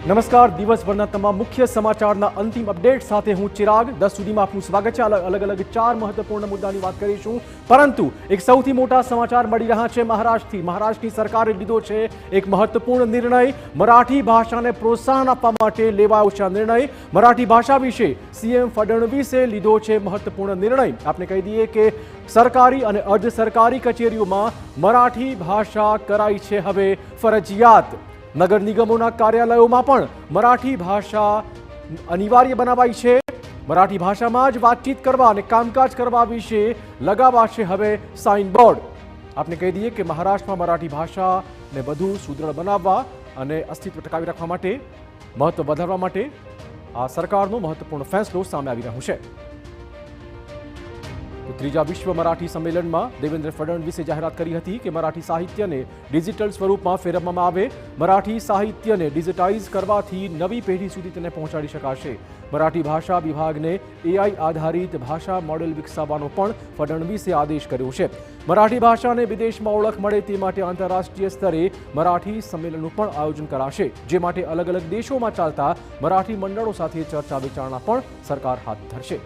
નમસ્કાર, દિવસભરના તમામ મુખ્ય સમાચારના અંતિમ અપડેટ સાથે હું ચિરાગ 10 સુધીમાં આપનું સ્વાગત છે। અલગ અલગ 4 મહત્વપૂર્ણ મુદ્દાની વાત કરીશું, પરંતુ એક સૌથી મોટા સમાચાર મળી રહ્યા છે મહારાષ્ટ્રથી। મહારાષ્ટ્રની સરકારે લીધો છે એક મહત્વપૂર્ણ નિર્ણય। મરાઠી ભાષાને પ્રોત્સાહન આપવા માટે લેવાયો છે નિર્ણય। મરાઠી ભાષા વિશે સીએમ ફડણવીસે લીધો છે મહત્વપૂર્ણ નિર્ણય। આપને કહી દઈએ કે સરકારી અને અર્ધ સરકારી કચેરીઓમાં મરાઠી ભાષા કરાઈ છે હવે ફરજિયાત। નગર નિગમોના કાર્યાલયોમાં પણ મરાઠી ભાષા અનિવાર્ય બનાવાઈ છે। મરાઠી ભાષામાં જ વાતચીત કરવા અને કામકાજ કરવા વિશે લગાવાશે હવે સાઇન બોર્ડ। આપને કહી દઈએ કે મહારાષ્ટ્રમાં મરાઠી ભાષાને વધુ સુદૃઢ બનાવવા અને અસ્તિત્વ ટકાવી રાખવા માટે, મહત્વ વધારવા માટે આ સરકારનો મહત્વપૂર્ણ ફેસલો સામે આવી રહ્યો છે। ત્રીજા વિશ્વ મરાઠી સંમેલનમાં દેવેન્દ્ર ફડણવીસે જાહેરાત કરી હતી કે મરાઠી સાહિત્યને ડિજિટલ સ્વરૂપમાં ફેરવવામાં આવે। મરાઠી સાહિત્યને ડિજિટાઇઝ કરવાથી નવી પેઢી સુધી તેને પહોંચાડી શકાશે। મરાઠી ભાષા વિભાગને એઆઈ આધારિત ભાષા મોડેલ વિકસાવવાનો પણ ફડણવીસે આદેશ કર્યો છે। મરાઠી ભાષાને વિદેશમાં ઓળખ મળે તે માટે આંતરરાષ્ટ્રીય સ્તરે મરાઠી સંમેલનનું પણ આયોજન કરાશે, જે માટે અલગ અલગ દેશોમાં ચાલતા મરાઠી મંડળો સાથે ચર્ચા વિચારણા પણ સરકાર હાથ ધરશે।